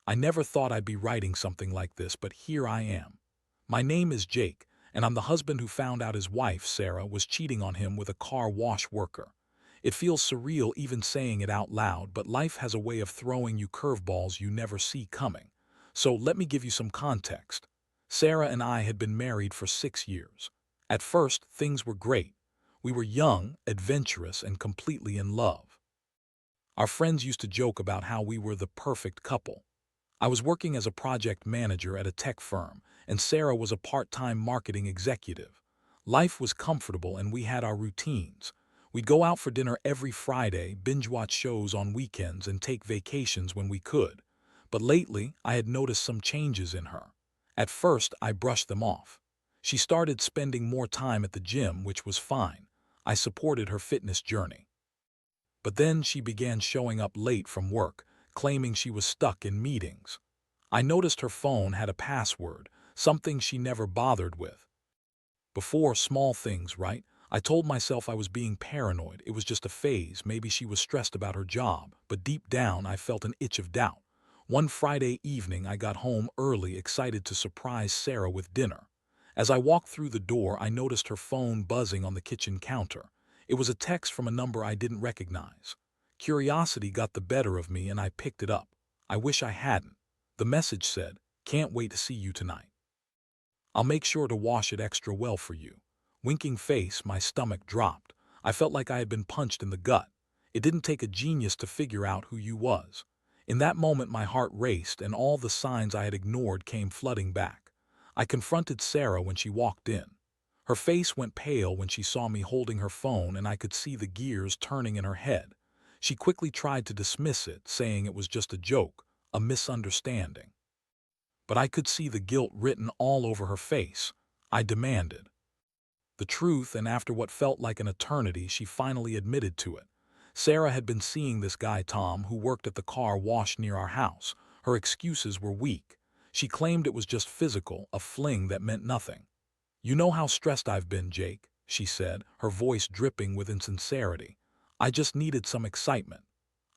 I never thought I'd be writing something like this, but here I am. My name is Jake, and I'm the husband who found out his wife, Sarah, was cheating on him with a car wash worker. It feels surreal even saying it out loud, but life has a way of throwing you curveballs you never see coming. So let me give you some context. Sarah and I had been married for 6 years. At first, things were great. We were young, adventurous, and completely in love. Our friends used to joke about how we were the perfect couple. I was working as a project manager at a tech firm, and Sarah was a part-time marketing executive. Life was comfortable and we had our routines. We'd go out for dinner every Friday, binge-watch shows on weekends, and take vacations when we could. But lately, I had noticed some changes in her. At first, I brushed them off. She started spending more time at the gym, which was fine. I supported her fitness journey. But then she began showing up late from work, claiming she was stuck in meetings. I noticed her phone had a password, something she never bothered with. Before, small things, right? I told myself I was being paranoid. It was just a phase. Maybe she was stressed about her job. But deep down, I felt an itch of doubt. One Friday evening, I got home early, excited to surprise Sarah with dinner. As I walked through the door, I noticed her phone buzzing on the kitchen counter. It was a text from a number I didn't recognize. Curiosity got the better of me and I picked it up. I wish I hadn't. The message said, "Can't wait to see you tonight. I'll make sure to wash it extra well for you." Winking face, my stomach dropped. I felt like I had been punched in the gut. It didn't take a genius to figure out who you was. In that moment, my heart raced and all the signs I had ignored came flooding back. I confronted Sarah when she walked in. Her face went pale when she saw me holding her phone, and I could see the gears turning in her head. She quickly tried to dismiss it, saying it was just a joke, a misunderstanding. But I could see the guilt written all over her face. I demanded the truth, and after what felt like an eternity, she finally admitted to it. Sarah had been seeing this guy Tom who worked at the car wash near our house. Her excuses were weak. She claimed it was just physical, a fling that meant nothing. "You know how stressed I've been, Jake," she said, her voice dripping with insincerity. "I just needed some excitement."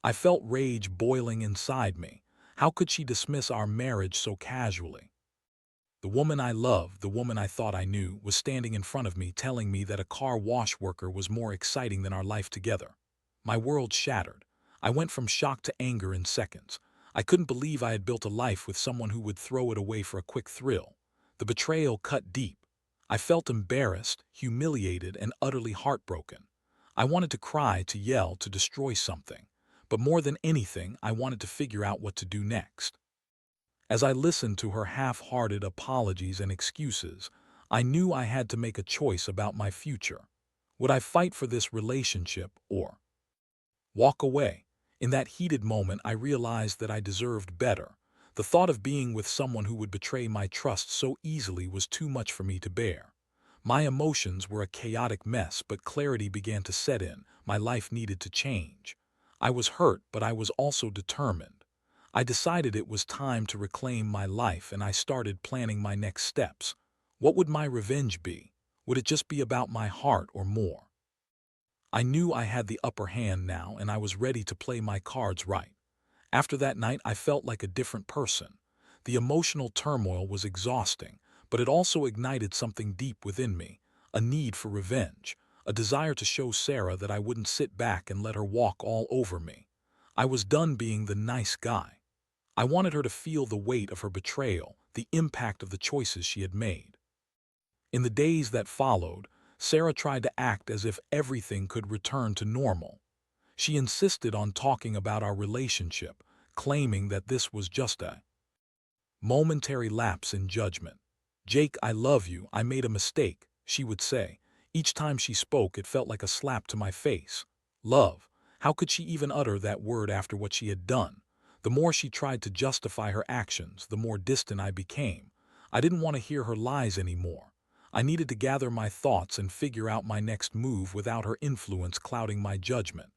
I felt rage boiling inside me. How could she dismiss our marriage so casually? The woman I loved, the woman I thought I knew, was standing in front of me telling me that a car wash worker was more exciting than our life together. My world shattered. I went from shock to anger in seconds. I couldn't believe I had built a life with someone who would throw it away for a quick thrill. The betrayal cut deep. I felt embarrassed, humiliated, and utterly heartbroken. I wanted to cry, to yell, to destroy something. But more than anything, I wanted to figure out what to do next. As I listened to her half-hearted apologies and excuses, I knew I had to make a choice about my future. Would I fight for this relationship or walk away? In that heated moment, I realized that I deserved better. The thought of being with someone who would betray my trust so easily was too much for me to bear. My emotions were a chaotic mess, but clarity began to set in. My life needed to change. I was hurt, but I was also determined. I decided it was time to reclaim my life, and I started planning my next steps. What would my revenge be? Would it just be about my heart or more? I knew I had the upper hand now, and I was ready to play my cards right. After that night, I felt like a different person. The emotional turmoil was exhausting, but it also ignited something deep within me, a need for revenge, a desire to show Sarah that I wouldn't sit back and let her walk all over me. I was done being the nice guy. I wanted her to feel the weight of her betrayal, the impact of the choices she had made. In the days that followed, Sarah tried to act as if everything could return to normal. She insisted on talking about our relationship, claiming that this was just a momentary lapse in judgment. "Jake, I love you. I made a mistake," she would say. Each time she spoke, it felt like a slap to my face. Love. How could she even utter that word after what she had done? The more she tried to justify her actions, the more distant I became. I didn't want to hear her lies anymore. I needed to gather my thoughts and figure out my next move without her influence clouding my judgment.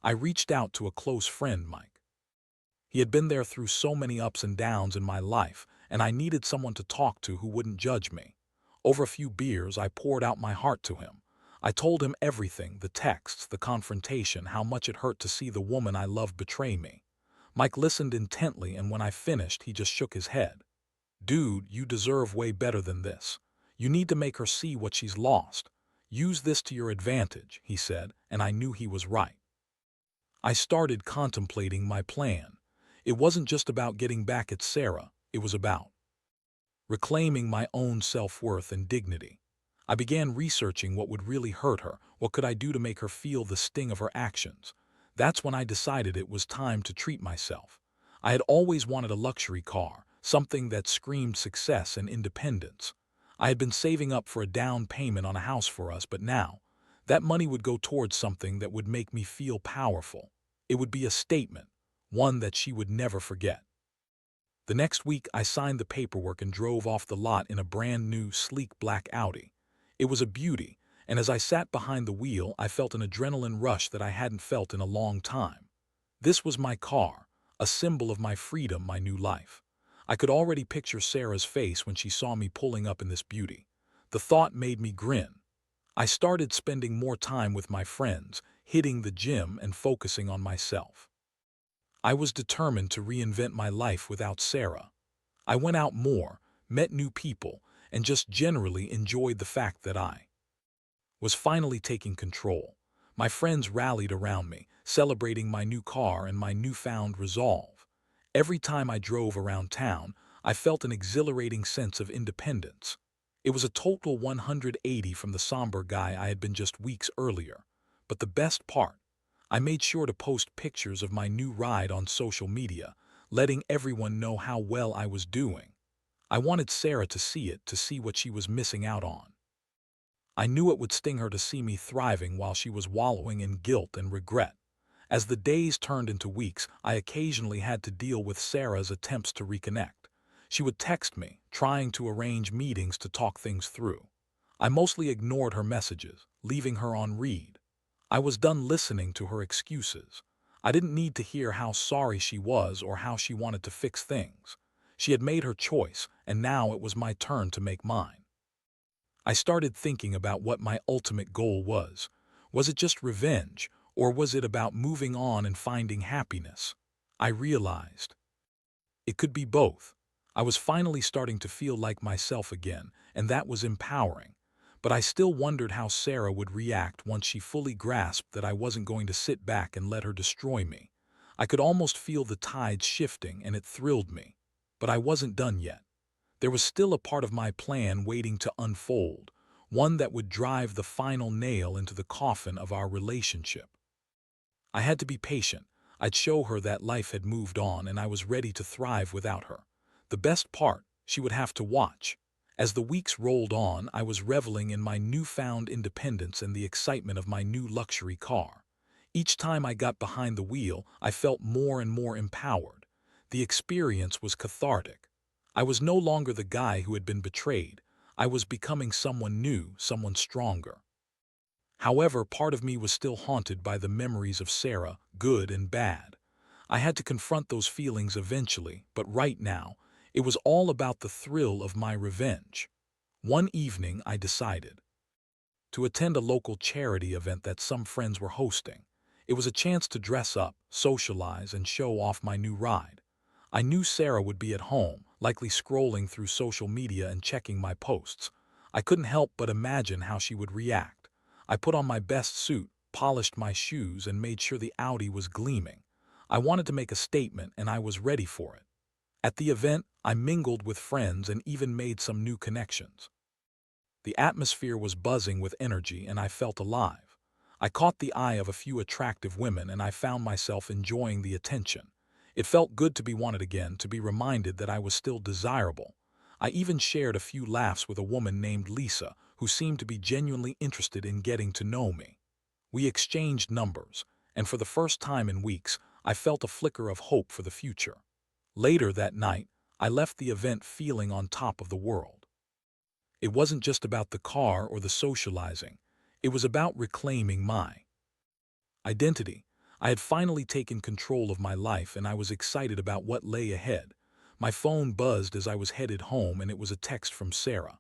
I reached out to a close friend, Mike. He had been there through so many ups and downs in my life, and I needed someone to talk to who wouldn't judge me. Over a few beers, I poured out my heart to him. I told him everything, the texts, the confrontation, how much it hurt to see the woman I loved betray me. Mike listened intently, and when I finished, he just shook his head. Dude, you deserve way better than this. You need to make her see what she's lost. Use this to your advantage, he said, and I knew he was right. I started contemplating my plan. It wasn't just about getting back at Sarah, it was about reclaiming my own self-worth and dignity. I began researching what would really hurt her, what could I do to make her feel the sting of her actions. That's when I decided it was time to treat myself. I had always wanted a luxury car, something that screamed success and independence. I had been saving up for a down payment on a house for us, but now, that money would go towards something that would make me feel powerful. It would be a statement, one that she would never forget. The next week, I signed the paperwork and drove off the lot in a brand new, sleek black Audi. It was a beauty, and as I sat behind the wheel, I felt an adrenaline rush that I hadn't felt in a long time. This was my car, a symbol of my freedom, my new life. I could already picture Sarah's face when she saw me pulling up in this beauty. The thought made me grin. I started spending more time with my friends, hitting the gym and focusing on myself. I was determined to reinvent my life without Sarah. I went out more, met new people, and just generally enjoyed the fact that I was finally taking control. My friends rallied around me, celebrating my new car and my newfound resolve. Every time I drove around town, I felt an exhilarating sense of independence. It was a total 180 from the somber guy I had been just weeks earlier. But the best part, I made sure to post pictures of my new ride on social media, letting everyone know how well I was doing. I wanted Sarah to see it, to see what she was missing out on. I knew it would sting her to see me thriving while she was wallowing in guilt and regret. As the days turned into weeks, I occasionally had to deal with Sarah's attempts to reconnect. She would text me, trying to arrange meetings to talk things through. I mostly ignored her messages, leaving her on read. I was done listening to her excuses. I didn't need to hear how sorry she was or how she wanted to fix things. She had made her choice, and now it was my turn to make mine. I started thinking about what my ultimate goal was. Was it just revenge, or was it about moving on and finding happiness? I realized it could be both. I was finally starting to feel like myself again, and that was empowering. But I still wondered how Sarah would react once she fully grasped that I wasn't going to sit back and let her destroy me. I could almost feel the tides shifting, and it thrilled me. But I wasn't done yet. There was still a part of my plan waiting to unfold, one that would drive the final nail into the coffin of our relationship. I had to be patient. I'd show her that life had moved on and I was ready to thrive without her. The best part, she would have to watch. As the weeks rolled on, I was reveling in my newfound independence and the excitement of my new luxury car. Each time I got behind the wheel, I felt more and more empowered. The experience was cathartic. I was no longer the guy who had been betrayed. I was becoming someone new, someone stronger. However, part of me was still haunted by the memories of Sarah, good and bad. I had to confront those feelings eventually, but right now, it was all about the thrill of my revenge. One evening, I decided to attend a local charity event that some friends were hosting. It was a chance to dress up, socialize, and show off my new ride. I knew Sarah would be at home, likely scrolling through social media and checking my posts. I couldn't help but imagine how she would react. I put on my best suit, polished my shoes, and made sure the Audi was gleaming. I wanted to make a statement, and I was ready for it. At the event, I mingled with friends and even made some new connections. The atmosphere was buzzing with energy, and I felt alive. I caught the eye of a few attractive women, and I found myself enjoying the attention. It felt good to be wanted again, to be reminded that I was still desirable. I even shared a few laughs with a woman named Lisa, who seemed to be genuinely interested in getting to know me. We exchanged numbers, and for the first time in weeks, I felt a flicker of hope for the future. Later that night, I left the event feeling on top of the world. It wasn't just about the car or the socializing. It was about reclaiming my identity. I had finally taken control of my life, and I was excited about what lay ahead. My phone buzzed as I was headed home, and it was a text from Sarah.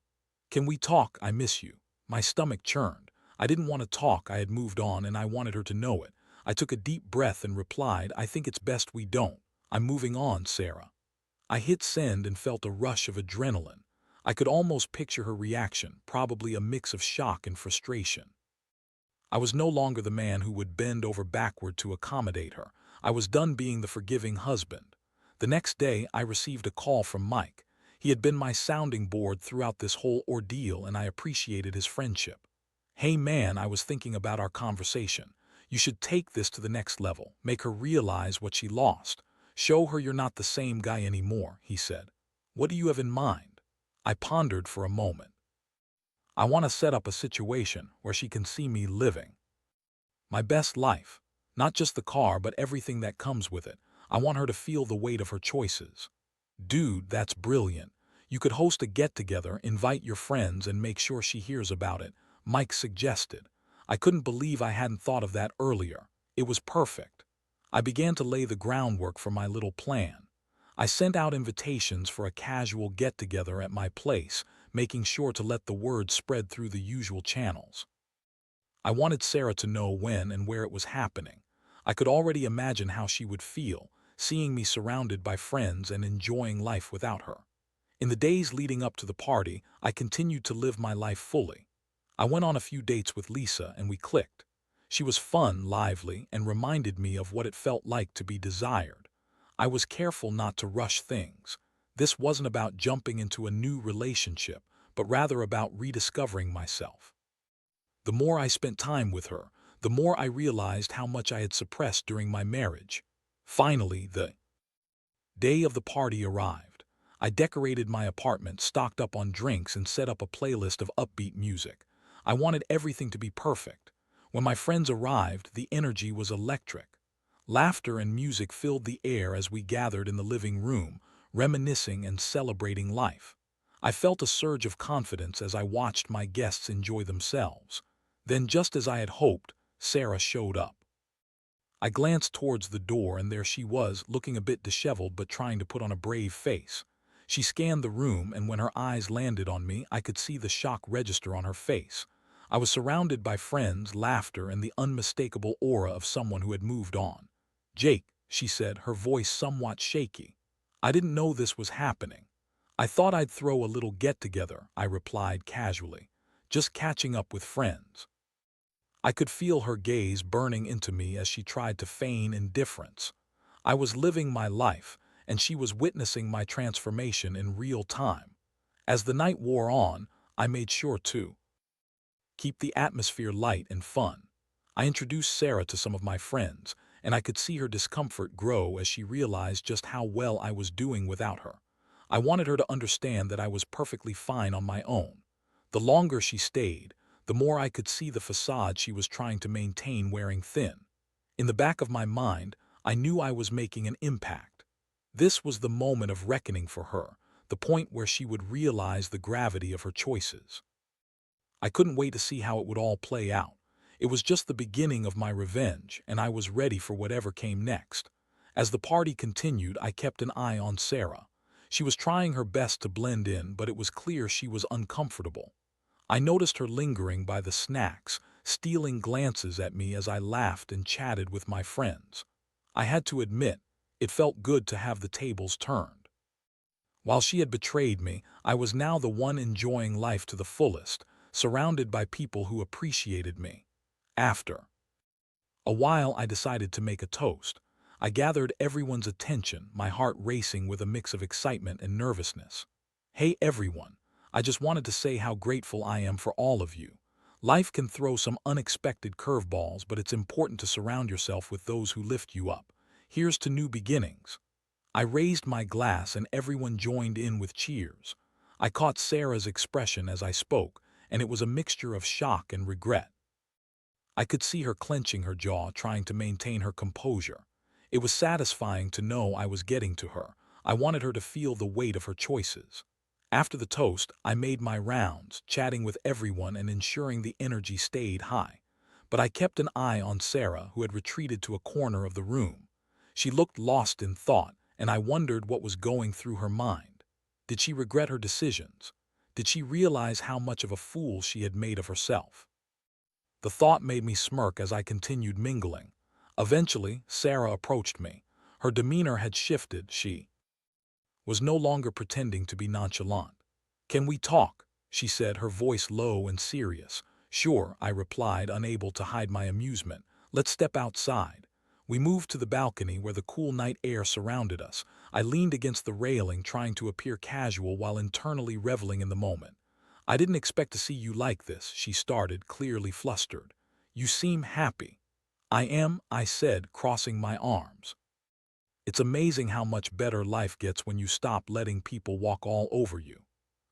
"Can we talk? I miss you." My stomach churned. I didn't want to talk. I had moved on, and I wanted her to know it. I took a deep breath and replied, "I think it's best we don't. I'm moving on, Sarah. I hit send and felt a rush of adrenaline. I could almost picture her reaction, probably a mix of shock and frustration. I was no longer the man who would bend over backward to accommodate her. I was done being the forgiving husband. The next day, I received a call from Mike. He had been my sounding board throughout this whole ordeal, and I appreciated his friendship. "Hey man, I was thinking about our conversation. You should take this to the next level. Make her realize what she lost. Show her you're not the same guy anymore," he said. "What do you have in mind?" I pondered for a moment. "I want to set up a situation where she can see me living my best life. Not just the car, but everything that comes with it. I want her to feel the weight of her choices." "Dude, that's brilliant. You could host a get-together, invite your friends, and make sure she hears about it," Mike suggested. I couldn't believe I hadn't thought of that earlier. It was perfect. I began to lay the groundwork for my little plan. I sent out invitations for a casual get-together at my place, making sure to let the word spread through the usual channels. I wanted Sarah to know when and where it was happening. I could already imagine how she would feel, seeing me surrounded by friends and enjoying life without her. In the days leading up to the party, I continued to live my life fully. I went on a few dates with Lisa and we clicked. She was fun, lively, and reminded me of what it felt like to be desired. I was careful not to rush things. This wasn't about jumping into a new relationship, but rather about rediscovering myself. The more I spent time with her, the more I realized how much I had suppressed during my marriage. Finally, the day of the party arrived. I decorated my apartment, stocked up on drinks, and set up a playlist of upbeat music. I wanted everything to be perfect. When my friends arrived, the energy was electric. Laughter and music filled the air as we gathered in the living room, reminiscing and celebrating life. I felt a surge of confidence as I watched my guests enjoy themselves. Then, just as I had hoped, Sarah showed up. I glanced towards the door, and there she was, looking a bit disheveled but trying to put on a brave face. She scanned the room, and when her eyes landed on me, I could see the shock register on her face. I was surrounded by friends, laughter, and the unmistakable aura of someone who had moved on. "Jake," she said, her voice somewhat shaky. "I didn't know this was happening." "I thought I'd throw a little get-together," I replied casually. "Just catching up with friends." I could feel her gaze burning into me as she tried to feign indifference. I was living my life, and she was witnessing my transformation in real time. As the night wore on, I made sure to keep the atmosphere light and fun. I introduced Sarah to some of my friends, and I could see her discomfort grow as she realized just how well I was doing without her. I wanted her to understand that I was perfectly fine on my own. The longer she stayed, the more I could see the facade she was trying to maintain wearing thin. In the back of my mind, I knew I was making an impact. This was the moment of reckoning for her, the point where she would realize the gravity of her choices. I couldn't wait to see how it would all play out. It was just the beginning of my revenge, and I was ready for whatever came next. As the party continued, I kept an eye on Sarah. She was trying her best to blend in, but it was clear she was uncomfortable. I noticed her lingering by the snacks, stealing glances at me as I laughed and chatted with my friends. I had to admit, it felt good to have the tables turned. While she had betrayed me, I was now the one enjoying life to the fullest, surrounded by people who appreciated me. After a while, I decided to make a toast. I gathered everyone's attention, my heart racing with a mix of excitement and nervousness. "Hey everyone, I just wanted to say how grateful I am for all of you. Life can throw some unexpected curveballs, but it's important to surround yourself with those who lift you up. Here's to new beginnings." I raised my glass and everyone joined in with cheers. I caught Sarah's expression as I spoke, and it was a mixture of shock and regret. I could see her clenching her jaw, trying to maintain her composure. It was satisfying to know I was getting to her. I wanted her to feel the weight of her choices. After the toast, I made my rounds, chatting with everyone and ensuring the energy stayed high. But I kept an eye on Sarah, who had retreated to a corner of the room. She looked lost in thought, and I wondered what was going through her mind. Did she regret her decisions? Did she realize how much of a fool she had made of herself? The thought made me smirk as I continued mingling. Eventually, Sarah approached me. Her demeanor had shifted. She was no longer pretending to be nonchalant. "Can we talk?" she said, her voice low and serious. "Sure," I replied, unable to hide my amusement. "Let's step outside." We moved to the balcony where the cool night air surrounded us. I leaned against the railing, trying to appear casual while internally reveling in the moment. "I didn't expect to see you like this," she started, clearly flustered. "You seem happy." "I am," I said, crossing my arms. "It's amazing how much better life gets when you stop letting people walk all over you."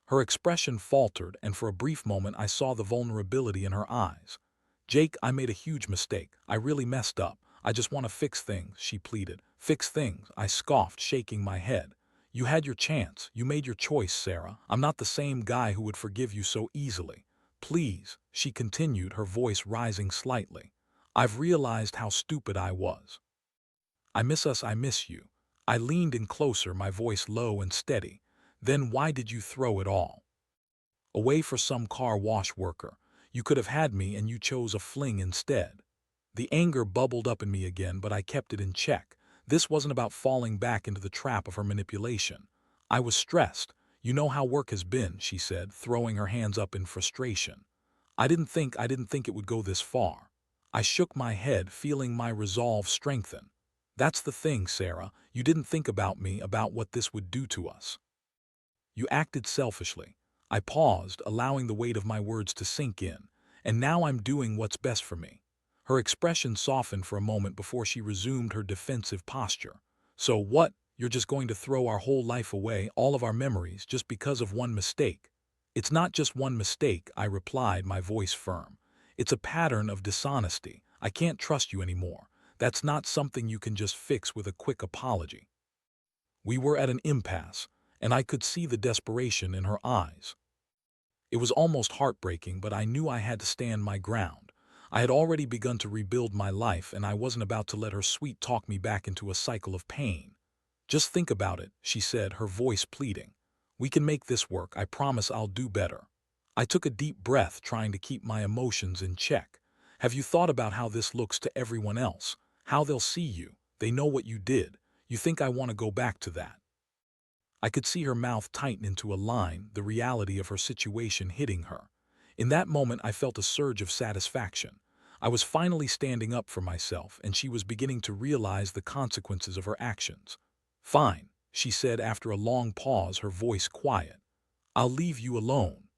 Her expression faltered, and for a brief moment I saw the vulnerability in her eyes. "Jake, I made a huge mistake. I really messed up. I just want to fix things," she pleaded. "Fix things?" I scoffed, shaking my head. "You had your chance. You made your choice, Sarah. I'm not the same guy who would forgive you so easily." "Please," she continued, her voice rising slightly. "I've realized how stupid I was. I miss us, I miss you." I leaned in closer, my voice low and steady. "Then why did you throw it all away for some car wash worker? You could have had me and you chose a fling instead." The anger bubbled up in me again, but I kept it in check. This wasn't about falling back into the trap of her manipulation. I was stressed. "You know how work has been," she said, throwing her hands up in frustration. I didn't think it would go this far." I shook my head, feeling my resolve strengthen. "That's the thing, Sarah. You didn't think about me, about what this would do to us. You acted selfishly." I paused, allowing the weight of my words to sink in. "And now I'm doing what's best for me." Her expression softened for a moment before she resumed her defensive posture. "So what? You're just going to throw our whole life away, all of our memories, just because of one mistake?" "It's not just one mistake," I replied, my voice firm. "It's a pattern of dishonesty. I can't trust you anymore. That's not something you can just fix with a quick apology." We were at an impasse, and I could see the desperation in her eyes. It was almost heartbreaking, but I knew I had to stand my ground. I had already begun to rebuild my life, and I wasn't about to let her sweet talk me back into a cycle of pain. "Just think about it," she said, her voice pleading. "We can make this work. I promise I'll do better." I took a deep breath, trying to keep my emotions in check. "Have you thought about how this looks to everyone else? How they'll see you? They know what you did. You think I want to go back to that?" I could see her mouth tighten into a line, the reality of her situation hitting her. In that moment, I felt a surge of satisfaction. I was finally standing up for myself, and she was beginning to realize the consequences of her actions. "Fine," she said after a long pause, her voice quiet. "I'll leave you alone."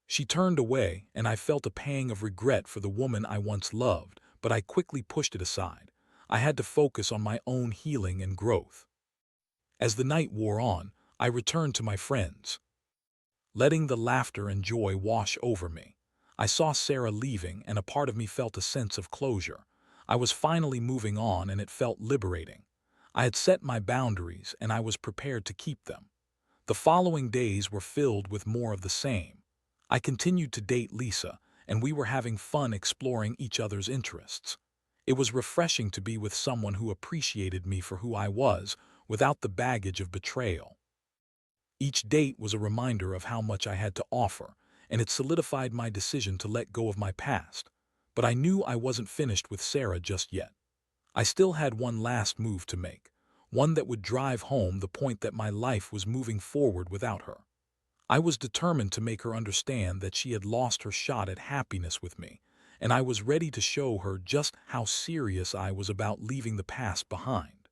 She turned away, and I felt a pang of regret for the woman I once loved, but I quickly pushed it aside. I had to focus on my own healing and growth. As the night wore on, I returned to my friends, letting the laughter and joy wash over me. I saw Sarah leaving, and a part of me felt a sense of closure. I was finally moving on, and it felt liberating. I had set my boundaries, and I was prepared to keep them. The following days were filled with more of the same. I continued to date Lisa, and we were having fun exploring each other's interests. It was refreshing to be with someone who appreciated me for who I was, without the baggage of betrayal. Each date was a reminder of how much I had to offer, and it solidified my decision to let go of my past. But I knew I wasn't finished with Sarah just yet. I still had one last move to make, one that would drive home the point that my life was moving forward without her. I was determined to make her understand that she had lost her shot at happiness with me, and I was ready to show her just how serious I was about leaving the past behind.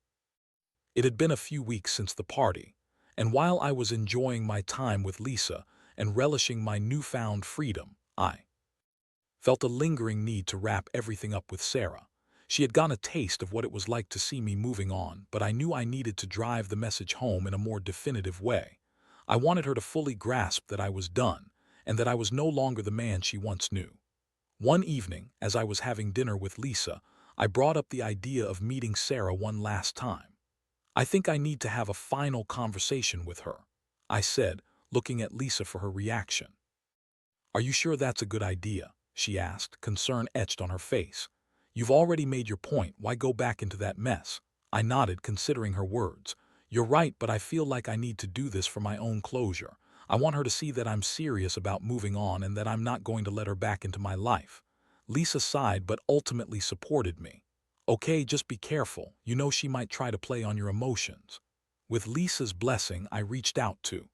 It had been a few weeks since the party, and while I was enjoying my time with Lisa and relishing my newfound freedom, I felt a lingering need to wrap everything up with Sarah. She had gotten a taste of what it was like to see me moving on, but I knew I needed to drive the message home in a more definitive way. I wanted her to fully grasp that I was done, and that I was no longer the man she once knew. One evening, as I was having dinner with Lisa, I brought up the idea of meeting Sarah one last time. "I think I need to have a final conversation with her," I said, looking at Lisa for her reaction. "Are you sure that's a good idea?" she asked, concern etched on her face. "You've already made your point. Why go back into that mess?" I nodded, considering her words. "You're right, but I feel like I need to do this for my own closure. I want her to see that I'm serious about moving on and that I'm not going to let her back into my life." Lisa sighed but ultimately supported me. Okay, just be careful. You know she might try to play on your emotions. With Lisa's blessing, I reached out to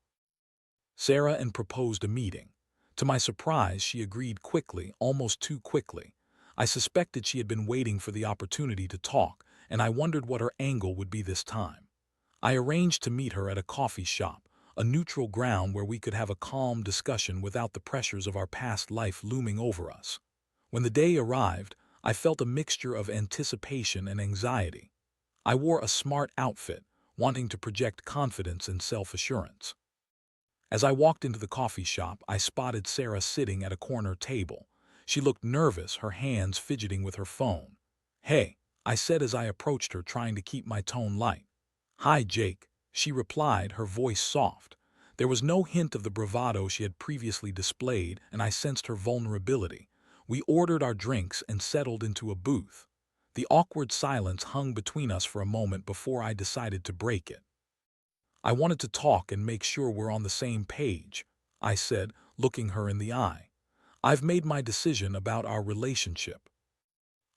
Sarah and proposed a meeting. To my surprise, she agreed quickly, almost too quickly. I suspected she had been waiting for the opportunity to talk, and I wondered what her angle would be this time. I arranged to meet her at a coffee shop, a neutral ground where we could have a calm discussion without the pressures of our past life looming over us. When the day arrived, I felt a mixture of anticipation and anxiety. I wore a smart outfit, wanting to project confidence and self-assurance. As I walked into the coffee shop, I spotted Sarah sitting at a corner table. She looked nervous, her hands fidgeting with her phone. "Hey," I said as I approached her, trying to keep my tone light. "Hi, Jake," she replied, her voice soft. There was no hint of the bravado she had previously displayed, and I sensed her vulnerability. We ordered our drinks and settled into a booth. The awkward silence hung between us for a moment before I decided to break it. "I wanted to talk and make sure we're on the same page," I said, looking her in the eye. "I've made my decision about our relationship."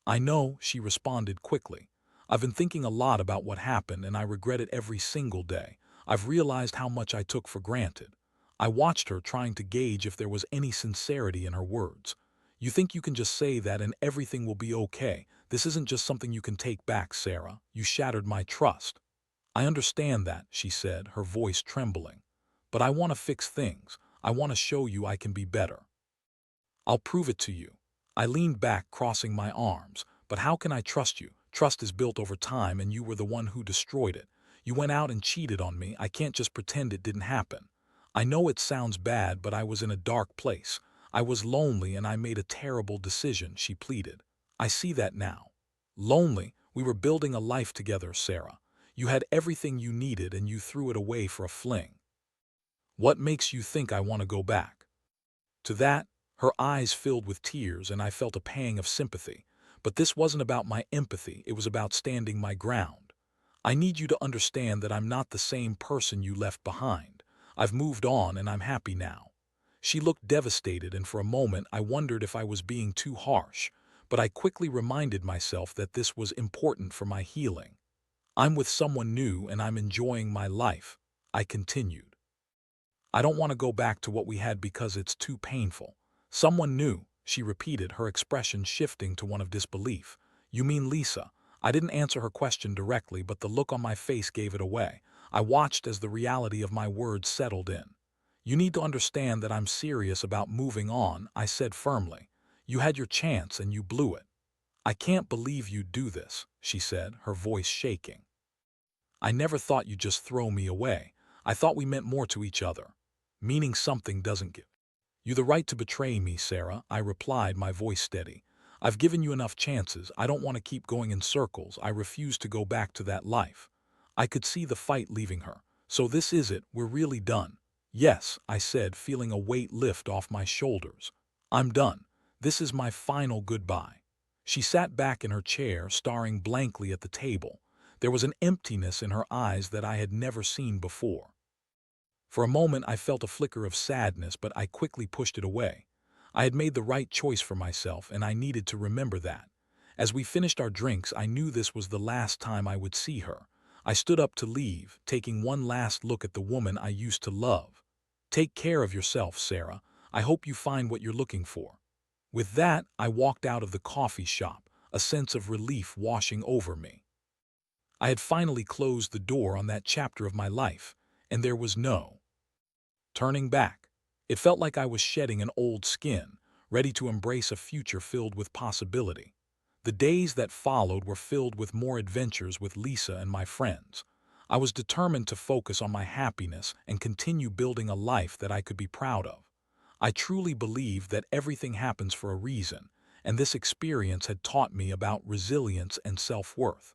"I know," she responded quickly. "I've been thinking a lot about what happened, and I regret it every single day. I've realized how much I took for granted." I watched her, trying to gauge if there was any sincerity in her words. "You think you can just say that and everything will be okay? This isn't just something you can take back, Sarah. You shattered my trust." "I understand that," she said, her voice trembling. "But I want to fix things. I want to show you I can be better. I'll prove it to you." I leaned back, crossing my arms. "But how can I trust you? Trust is built over time, and you were the one who destroyed it. You went out and cheated on me. I can't just pretend it didn't happen." "I know it sounds bad, but I was in a dark place. I was lonely, and I made a terrible decision," she pleaded. "I see that now." "Lonely? We were building a life together, Sarah. You had everything you needed, and you threw it away for a fling. What makes you think I want to go back?" To that, her eyes filled with tears, and I felt a pang of sympathy. But this wasn't about my empathy, it was about standing my ground. "I need you to understand that I'm not the same person you left behind. I've moved on, and I'm happy now." She looked devastated, and for a moment I wondered if I was being too harsh. But I quickly reminded myself that this was important for my healing. "I'm with someone new, and I'm enjoying my life," I continued. "I don't want to go back to what we had because it's too painful." "Someone new," she repeated, her expression shifting to one of disbelief. "You mean Lisa?" I didn't answer her question directly, but the look on my face gave it away. I watched as the reality of my words settled in. "You need to understand that I'm serious about moving on," I said firmly. "You had your chance, and you blew it." "I can't believe you'd do this," she said, her voice shaking. "I never thought you'd just throw me away. I thought we meant more to each other." "Meaning something doesn't give you the right to betray me, Sarah," I replied, my voice steady. "I've given you enough chances. I don't want to keep going in circles. I refuse to go back to that life." I could see the fight leaving her. "So this is it, we're really done?" "Yes," I said, feeling a weight lift off my shoulders. "I'm done. This is my final goodbye." She sat back in her chair, staring blankly at the table. There was an emptiness in her eyes that I had never seen before. For a moment I felt a flicker of sadness, but I quickly pushed it away. I had made the right choice for myself, and I needed to remember that. As we finished our drinks, I knew this was the last time I would see her. I stood up to leave, taking one last look at the woman I used to love. "Take care of yourself, Sarah. I hope you find what you're looking for." With that, I walked out of the coffee shop, a sense of relief washing over me. I had finally closed the door on that chapter of my life, and there was no turning back. It felt like I was shedding an old skin, ready to embrace a future filled with possibility. The days that followed were filled with more adventures with Lisa and my friends. I was determined to focus on my happiness and continue building a life that I could be proud of. I truly believed that everything happens for a reason, and this experience had taught me about resilience and self-worth.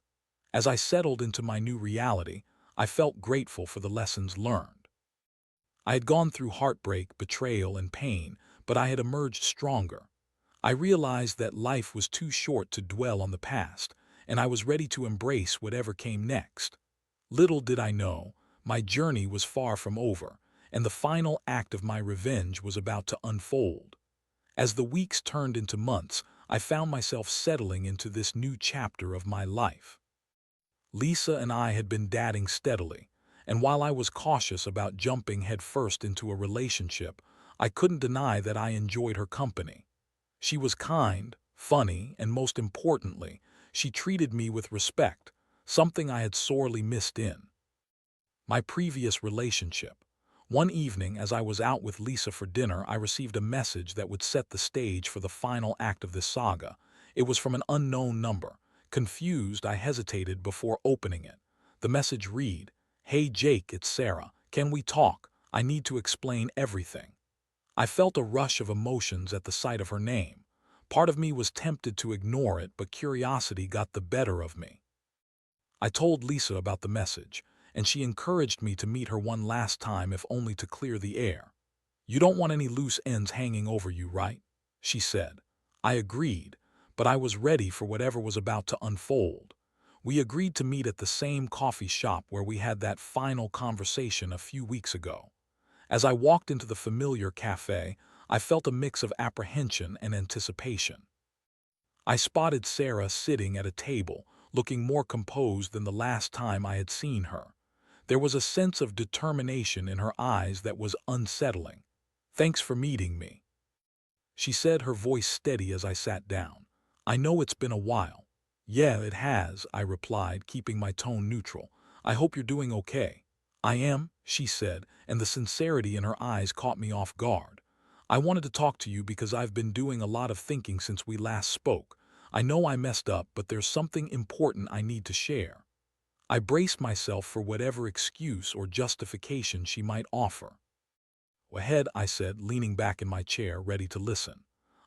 As I settled into my new reality, I felt grateful for the lessons learned. I had gone through heartbreak, betrayal, and pain, but I had emerged stronger. I realized that life was too short to dwell on the past, and I was ready to embrace whatever came next. Little did I know, my journey was far from over, and the final act of my revenge was about to unfold. As the weeks turned into months, I found myself settling into this new chapter of my life. Lisa and I had been dating steadily, and while I was cautious about jumping headfirst into a relationship, I couldn't deny that I enjoyed her company. She was kind, funny, and most importantly, she treated me with respect, something I had sorely missed in my previous relationship. One evening, as I was out with Lisa for dinner, I received a message that would set the stage for the final act of this saga. It was from an unknown number. Confused, I hesitated before opening it. The message read, "Hey Jake, it's Sarah. Can we talk? I need to explain everything." I felt a rush of emotions at the sight of her name. Part of me was tempted to ignore it, but curiosity got the better of me. I told Lisa about the message, and she encouraged me to meet her one last time, if only to clear the air. "You don't want any loose ends hanging over you, right?" she said. I agreed, but I was ready for whatever was about to unfold. We agreed to meet at the same coffee shop where we had that final conversation a few weeks ago. As I walked into the familiar cafe, I felt a mix of apprehension and anticipation. I spotted Sarah sitting at a table, looking more composed than the last time I had seen her. There was a sense of determination in her eyes that was unsettling. "Thanks for meeting me," she said, her voice steady as I sat down. "I know it's been a while." "Yeah, it has," I replied, keeping my tone neutral. "I hope you're doing okay." "I am," she said, and the sincerity in her eyes caught me off guard. "I wanted to talk to you because I've been doing a lot of thinking since we last spoke. I know I messed up, but there's something important I need to share." I braced myself for whatever excuse or justification she might offer. "Go ahead," I said, leaning back in my chair, ready to listen.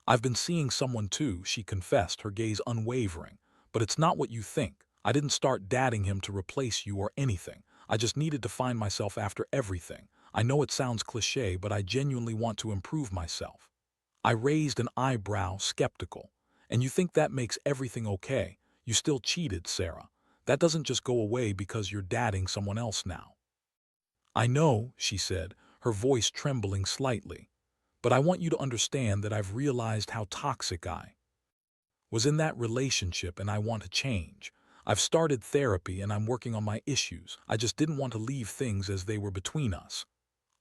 "I've been seeing someone too," she confessed, her gaze unwavering. "But it's not what you think. I didn't start dating him to replace you or anything. I just needed to find myself after everything. I know it sounds cliché, but I genuinely want to improve myself." I raised an eyebrow, skeptical. "And you think that makes everything okay? You still cheated, Sarah. That doesn't just go away because you're dating someone else now." "I know," she said, her voice trembling slightly. "But I want you to understand that I've realized how toxic I was in that relationship, and I want to change. I've started therapy and I'm working on my issues. I just didn't want to leave things as they were between us."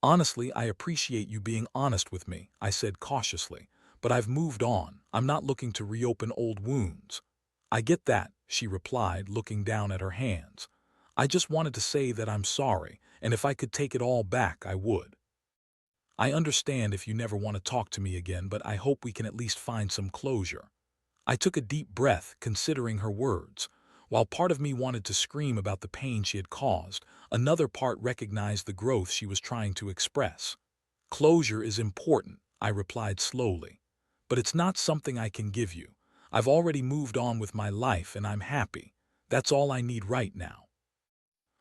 "Honestly, I appreciate you being honest with me," I said cautiously. "But I've moved on. I'm not looking to reopen old wounds." "I get that," she replied, looking down at her hands. "I just wanted to say that I'm sorry, and if I could take it all back, I would. I understand if you never want to talk to me again, but I hope we can at least find some closure." I took a deep breath, considering her words. While part of me wanted to scream about the pain she had caused, another part recognized the growth she was trying to express. "Closure is important," I replied slowly. "But it's not something I can give you. I've already moved on with my life and I'm happy. That's all I need right now."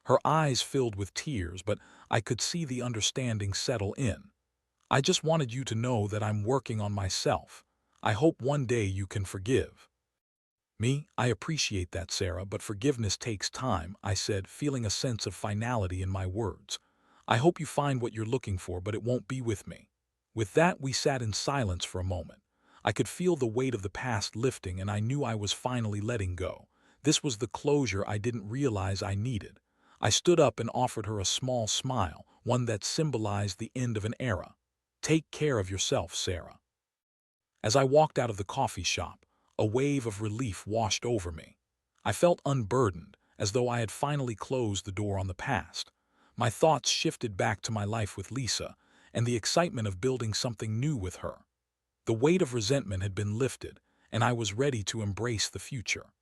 Her eyes filled with tears, but I could see the understanding settle in. "I just wanted you to know that I'm working on myself. I hope one day you can forgive me." "I appreciate that, Sarah, but forgiveness takes time," I said, feeling a sense of finality in my words. "I hope you find what you're looking for, but it won't be with me." With that, we sat in silence for a moment. I could feel the weight of the past lifting, and I knew I was finally letting go. This was the closure I didn't realize I needed. I stood up and offered her a small smile, one that symbolized the end of an era. "Take care of yourself, Sarah." As I walked out of the coffee shop, a wave of relief washed over me. I felt unburdened, as though I had finally closed the door on the past. My thoughts shifted back to my life with Lisa, and the excitement of building something new with her. The weight of resentment had been lifted, and I was ready to embrace the future.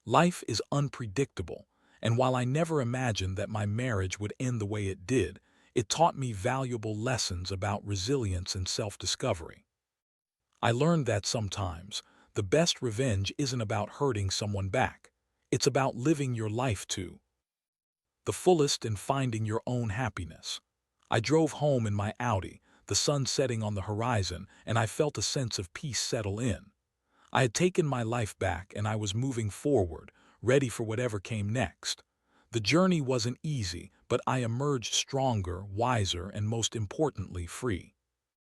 Life is unpredictable, and while I never imagined that my marriage would end the way it did, it taught me valuable lessons about resilience and self-discovery. I learned that sometimes the best revenge isn't about hurting someone back. It's about living your life to the fullest and finding your own happiness. I drove home in my Audi, the sun setting on the horizon, and I felt a sense of peace settle in. I had taken my life back and I was moving forward, ready for whatever came next. The journey wasn't easy, but I emerged stronger, wiser, and most importantly, free.